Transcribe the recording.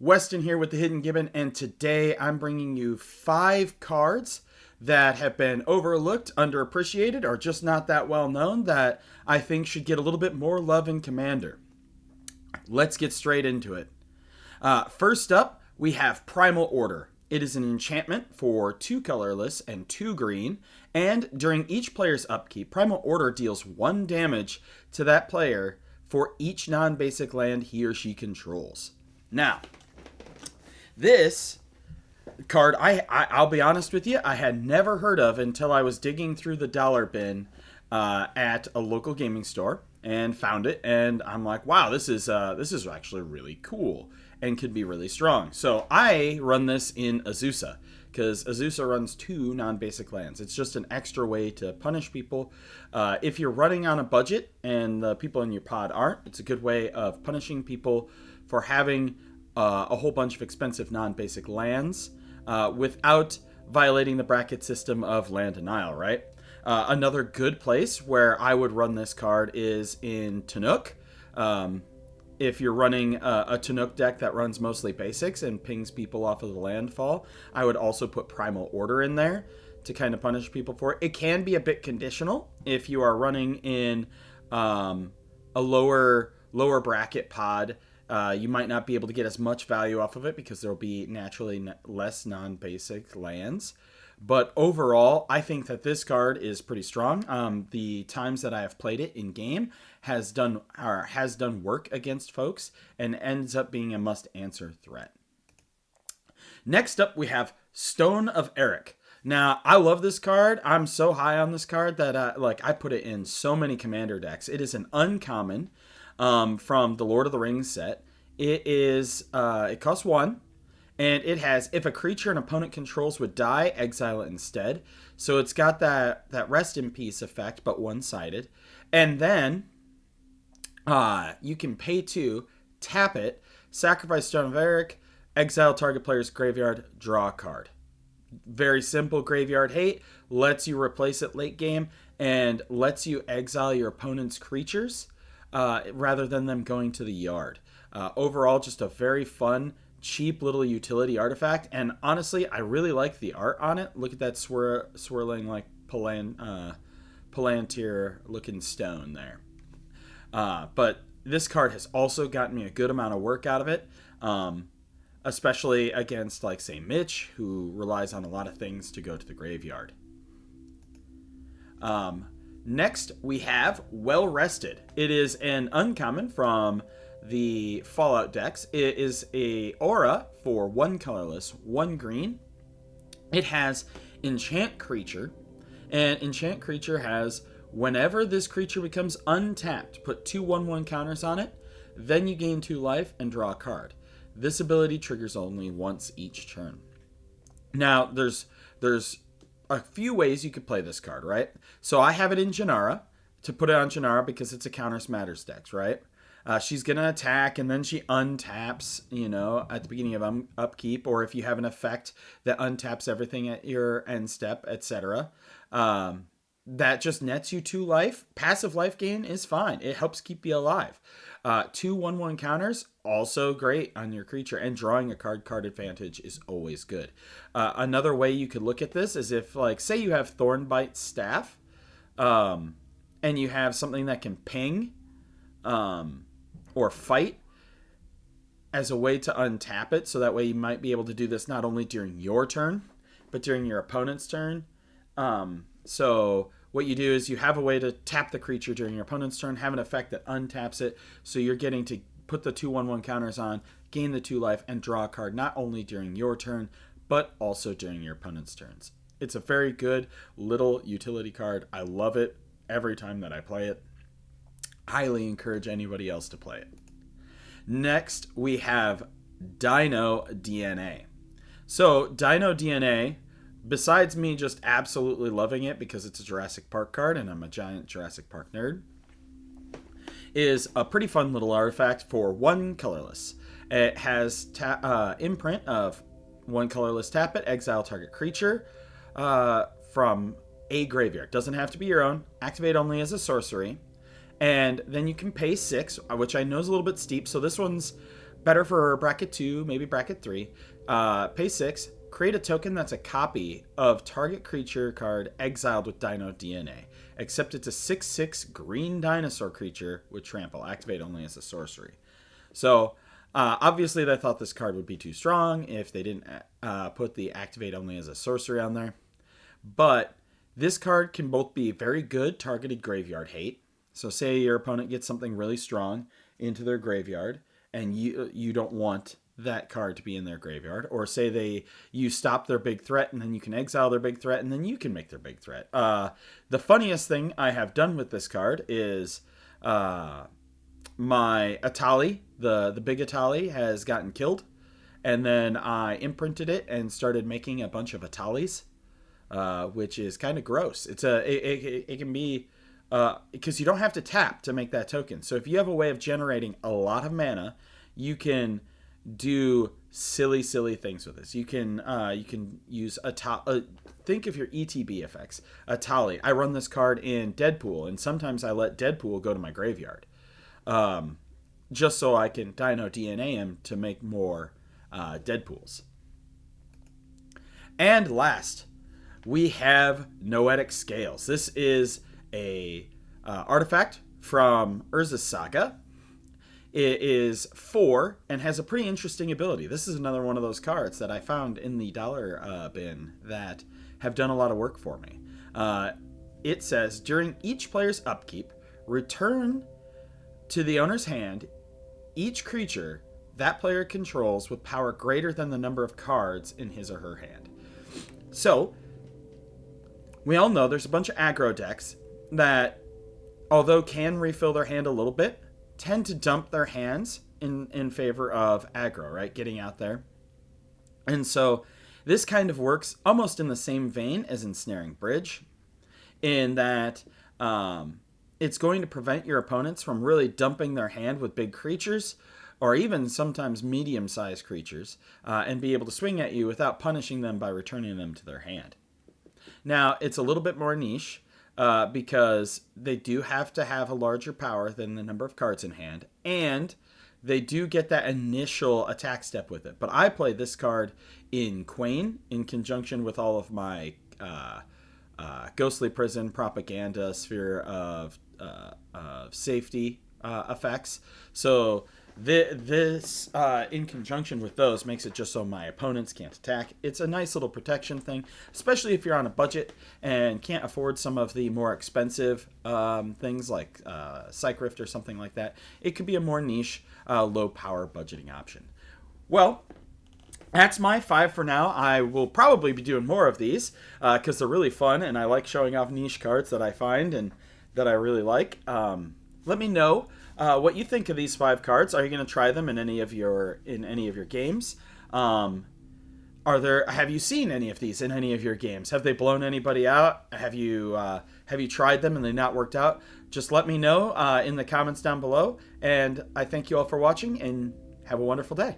Weston here with the Hidden Gibbon, and today I'm bringing you 5 cards that have been overlooked, underappreciated, or just not that well known that I think should get a little bit more love in Commander. Let's get straight into it. First up, we have Primal Order. It is an enchantment for 2 colorless and 2 green, and during each player's upkeep, Primal Order deals 1 damage to that player for each non-basic land he or she controls. Now, this card, I'll be honest with you, I had never heard of until I was digging through the dollar bin at a local gaming store and found it, and I'm like, wow, this is actually really cool and could be really strong. So I run this in Azusa because Azusa runs 2 non-basic lands. It's just an extra way to punish people. If you're running on a budget and the people in your pod aren't, it's a good way of punishing people for having a whole bunch of expensive non-basic lands without violating the bracket system of land denial, right? Another good place where I would run this card is in Tanook. If you're running a Tanook deck that runs mostly basics and pings people off of the landfall, I would also put Primal Order in there to kind of punish people for it. It can be a bit conditional if you are running in a lower bracket pod. You might not be able to get as much value off of it because there will be naturally less non-basic lands. But overall, I think that this card is pretty strong. The times that I have played it in game has done work against folks and ends up being a must-answer threat. Next up, we have Stone of Eric. Now, I love this card. I'm so high on this card that I put it in so many Commander decks. It is an uncommon from the Lord of the Rings set. It costs 1. And it has, if a creature an opponent controls would die, exile it instead. So it's got that rest in peace effect, but one-sided. And then you can pay 2, tap it, sacrifice Stone of Eric, exile target player's graveyard, draw a card. Very simple graveyard hate, lets you replace it late game, and lets you exile your opponent's creatures rather than them going to the yard. Overall, just a very fun, cheap little utility artifact, and honestly, I really like the art on it. Look at that swirling like Palantir looking stone there. But this card has also gotten me a good amount of work out of it, especially against, like, say, Mitch, who relies on a lot of things to go to the graveyard. Next, we have Wellrested. It is an uncommon from the Fallout decks. It is a aura for 1 colorless, 1 green. It has Enchant Creature, and Enchant Creature has, whenever this creature becomes untapped, put 2 1/1 counters on it, then you gain 2 life and draw a card. This ability triggers only once each turn. Now, there's a few ways you could play this card, right? So I have it in Janara, to put it on Janara because it's a Counters Matters deck, right? She's going to attack, and then she untaps, at the beginning of upkeep, or if you have an effect that untaps everything at your end step, etc. That just nets you 2 life. Passive life gain is fine. It helps keep you alive. 2 1/1 counters, also great on your creature, and drawing a card advantage is always good. Another way you could look at this is if, like, say you have Thornbite Staff, and you have something that can ping, or fight as a way to untap it, so that way you might be able to do this not only during your turn, but during your opponent's turn. So what you do is you have a way to tap the creature during your opponent's turn, have an effect that untaps it, so you're getting to put the 2 1/1 counters on, gain the 2 life, and draw a card not only during your turn, but also during your opponent's turns. It's a very good little utility card. I love it every time that I play it. Highly encourage anybody else to play it. Next, we have Dino DNA. So, Dino DNA, besides me just absolutely loving it because it's a Jurassic Park card and I'm a giant Jurassic Park nerd, is a pretty fun little artifact for 1 colorless. It has imprint of 1 colorless, tap it, exile target creature from a graveyard. Doesn't have to be your own. Activate only as a sorcery. And then you can pay 6, which I know is a little bit steep. So this one's Better for bracket 2, maybe bracket 3. Pay 6. Create a token that's a copy of target creature card exiled with Dino DNA. Except it's a 6/6 green dinosaur creature with trample. Activate only as a sorcery. So, obviously they thought this card would be too strong if they didn't put the activate only as a sorcery on there. But this card can both be very good targeted graveyard hate. So say your opponent gets something really strong into their graveyard and you don't want that card to be in their graveyard, or say you stop their big threat and then you can exile their big threat and then you can make their big threat. The funniest thing I have done with this card is my Atali, the big Atali, has gotten killed, and then I imprinted it and started making a bunch of Atalis, which is kind of gross. It can be because you don't have to tap to make that token. So if you have a way of generating a lot of mana, you can do silly things with this. You can use think of your ETB effects. Atali. I run this card in Deadpool, and sometimes I let Deadpool go to my graveyard, just so I can Dino DNA him to make more Deadpools. And last, we have Noetic Scales. This is a artifact from Urza's Saga. It is 4 and has a pretty interesting ability. This is another one of those cards that I found in the dollar bin that have done a lot of work for me. It says, during each player's upkeep, return to the owner's hand each creature that player controls with power greater than the number of cards in his or her hand. So, we all know there's a bunch of aggro decks that, although can refill their hand a little bit, tend to dump their hands in favor of aggro, right? Getting out there. And so this kind of works almost in the same vein as Ensnaring Bridge, in that it's going to prevent your opponents from really dumping their hand with big creatures, or even sometimes medium-sized creatures, and be able to swing at you without punishing them by returning them to their hand. Now, it's a little bit more niche, because they do have to have a larger power than the number of cards in hand, and they do get that initial attack step with it. But I play this card in Quain in conjunction with all of my Ghostly Prison, Propaganda, Sphere of Safety effects. So this in conjunction with those makes it just so my opponents can't attack. It's a nice little protection thing, especially if you're on a budget and can't afford some of the more expensive things like Psych Rift or something like that. It could be a more niche, low power budgeting option. Well, that's my 5 for now. I will probably be doing more of these because they're really fun, and I like showing off niche cards that I find and that I really like. Let me know what you think of these 5 cards. Are you going to try them in any of your games? Have you seen any of these in any of your games? Have they blown anybody out? Have you tried them and they not worked out? Just let me know in the comments down below. And I thank you all for watching, and have a wonderful day.